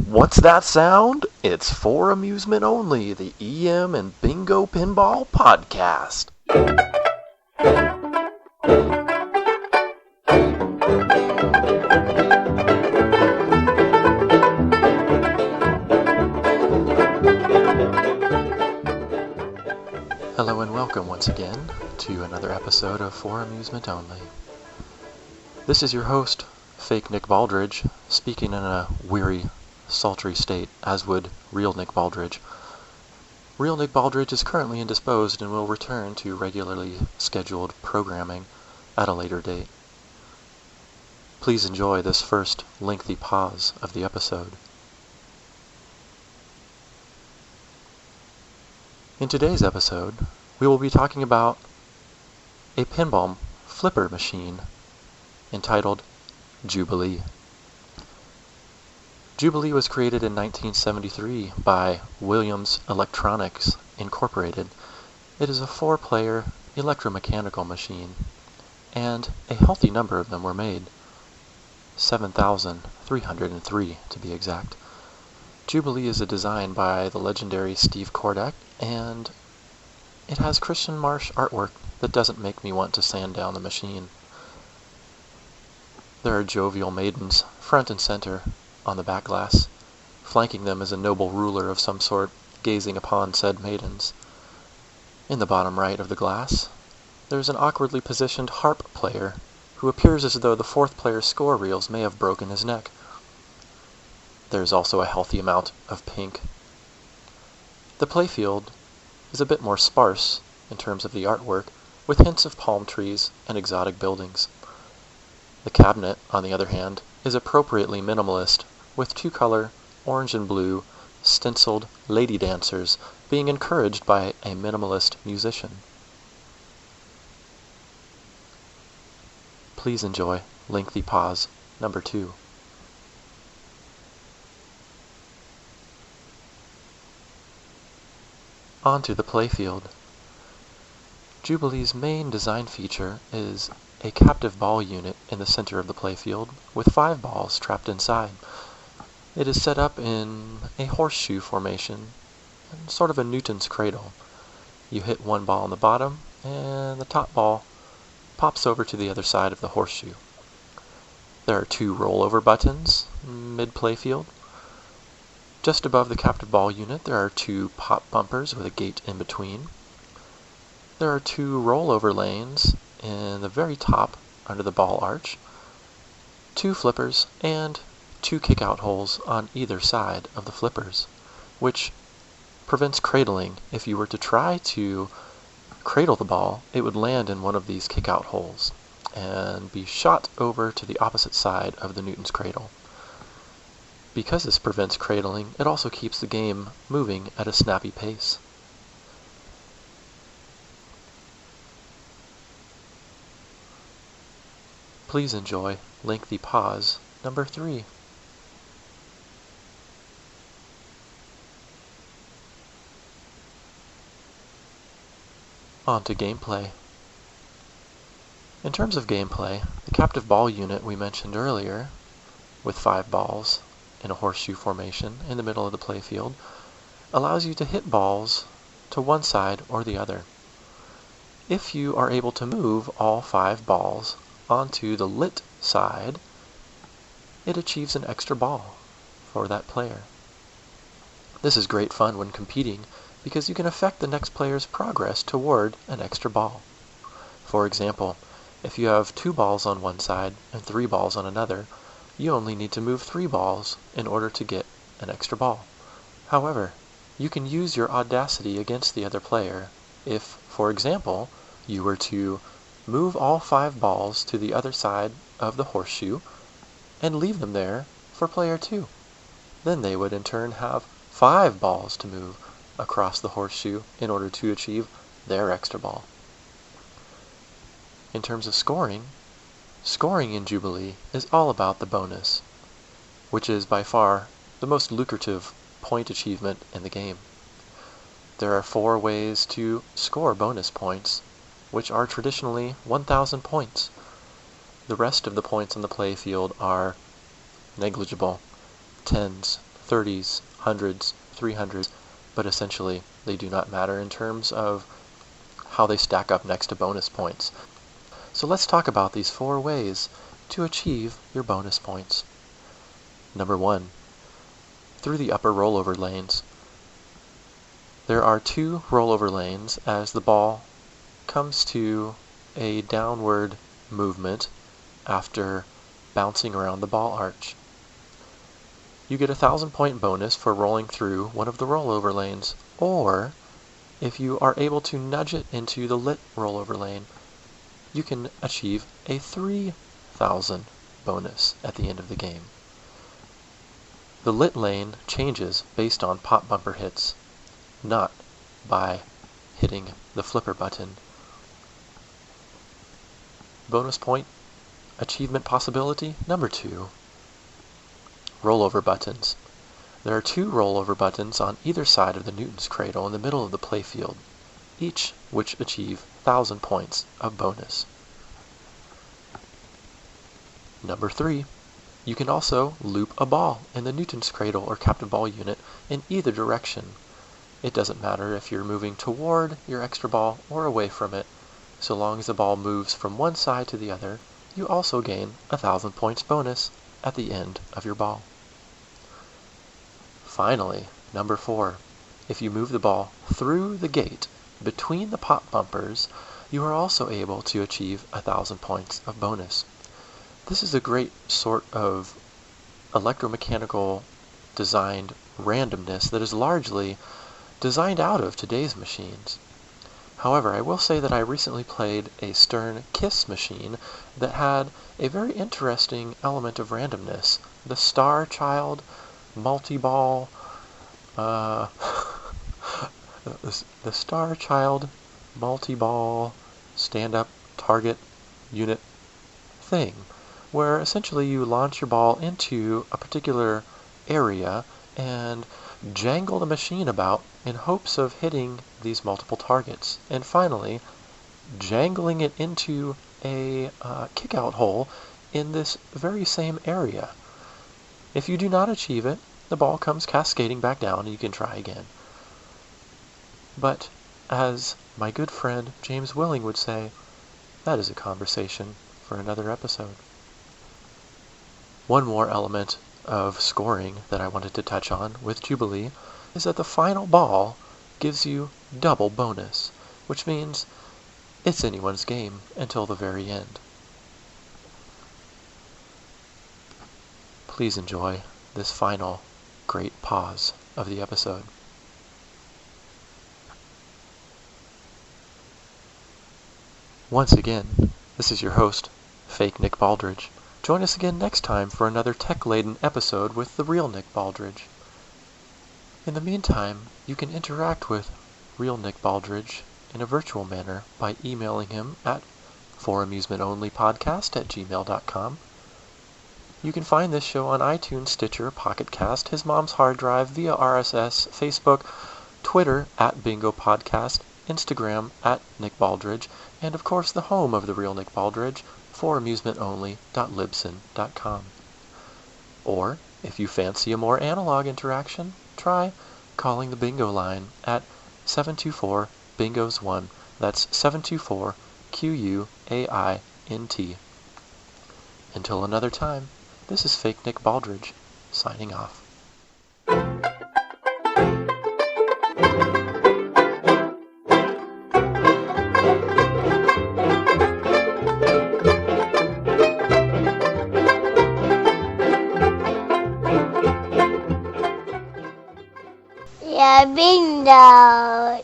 What's that sound? It's for amusement only, the EM and Bingo Pinball Podcast. Hello and welcome once again to another episode of For Amusement Only. This is your host, Fake Nick Baldridge, speaking in a weary, sultry state, as would real Nick Baldridge. Real Nick Baldridge is currently indisposed and will return to regularly scheduled programming at a later date. Please enjoy this first lengthy pause of the episode. In today's episode, we will be talking about a pinball flipper machine entitled Jubilee. Jubilee was created in 1973 by Williams Electronics Incorporated. It is a 4-player electromechanical machine, and a healthy number of them were made, 7,303 to be exact. Jubilee is a design by the legendary Steve Kordak, and it has Christian Marsh artwork that doesn't make me want to sand down the machine. There are jovial maidens front and center on the back glass. Flanking them is a noble ruler of some sort, gazing upon said maidens. In the bottom right of the glass, there is an awkwardly positioned harp player who appears as though the 4th player's score reels may have broken his neck. There is also a healthy amount of pink. The playfield is a bit more sparse in terms of the artwork, with hints of palm trees and exotic buildings. The cabinet, on the other hand, is appropriately minimalist, with 2-color, orange and blue, stenciled lady dancers being encouraged by a minimalist musician. Please enjoy lengthy pause number 2. On to the playfield. Jubilee's main design feature is a captive ball unit in the center of the playfield with 5 balls trapped inside. It is set up in a horseshoe formation, sort of a Newton's cradle. You hit one ball on the bottom, and the top ball pops over to the other side of the horseshoe. There are 2 rollover buttons mid-playfield. Just above the captive ball unit, there are 2 pop bumpers with a gate in between. There are 2 rollover lanes in the very top under the ball arch, 2 flippers, and 2 kick-out holes on either side of the flippers, which prevents cradling. If you were to try to cradle the ball, it would land in one of these kick-out holes and be shot over to the opposite side of the Newton's cradle. Because this prevents cradling, it also keeps the game moving at a snappy pace. Please enjoy lengthy pause number 3. On to gameplay. In terms of gameplay, the captive ball unit we mentioned earlier, with 5 balls in a horseshoe formation in the middle of the playfield, allows you to hit balls to one side or the other. If you are able to move all 5 balls onto the lit side, it achieves an extra ball for that player. This is great fun when competing because you can affect the next player's progress toward an extra ball. For example, if you have 2 balls on one side and 3 balls on another, you only need to move 3 balls in order to get an extra ball. However, you can use your audacity against the other player if, for example, you were to move all 5 balls to the other side of the horseshoe and leave them there for player 2. Then they would in turn have 5 balls to move across the horseshoe in order to achieve their extra ball. In terms of scoring in Jubilee is all about the bonus, which is by far the most lucrative point achievement in the game. There are 4 ways to score bonus points, which are traditionally 1,000 points. The rest of the points on the playfield are negligible, tens, 30s, hundreds, 300s, but essentially they do not matter in terms of how they stack up next to bonus points. So let's talk about these 4 ways to achieve your bonus points. Number 1, through the upper rollover lanes. There are 2 rollover lanes as the ball comes to a downward movement after bouncing around the ball arch. You get a 1,000-point bonus for rolling through one of the rollover lanes, or if you are able to nudge it into the lit rollover lane, you can achieve a 3,000 bonus at the end of the game. The lit lane changes based on pop bumper hits, not by hitting the flipper button. Bonus point achievement possibility number 2. Rollover buttons. There are 2 rollover buttons on either side of the Newton's cradle in the middle of the playfield, each which achieve 1,000 points of bonus. Number 3. You can also loop a ball in the Newton's cradle or captive ball unit in either direction. It doesn't matter if you're moving toward your extra ball or away from it. So long as the ball moves from one side to the other, you also gain 1,000 points bonus at the end of your ball. Finally, number 4. If you move the ball through the gate between the pop bumpers, you are also able to achieve 1,000 points of bonus. This is a great sort of electromechanical designed randomness that is largely designed out of today's machines. However, I will say that I recently played a Stern Kiss machine that had a very interesting element of randomness. The Star Child multi-ball, the Star Child multi-ball stand-up target unit thing, where essentially you launch your ball into a particular area and jangle the machine about in hopes of hitting these multiple targets, and finally jangling it into a kick-out hole in this very same area. If you do not achieve it, the ball comes cascading back down and you can try again. But as my good friend James Willing would say, that is a conversation for another episode. One more element of scoring that I wanted to touch on with Jubilee is that the final ball gives you double bonus, which means it's anyone's game until the very end. Please enjoy this final great pause of the episode. Once again, this is your host, Fake Nick Baldridge. Join us again next time for another tech-laden episode with the real Nick Baldridge. In the meantime, you can interact with real Nick Baldridge in a virtual manner by emailing him at foramusementonlypodcast@gmail.com. You can find this show on iTunes, Stitcher, Pocket Cast, his mom's hard drive, via RSS, Facebook, Twitter @Bingo Podcast, Instagram @Nick Baldridge, and of course the home of the real Nick Baldridge, foramusementonly.libsyn.com. Or, if you fancy a more analog interaction, try calling the bingo line at 724-BINGOS1. That's 724-QUAINT. Until another time, this is Fake Nick Baldridge, signing off. Yeah, bingo.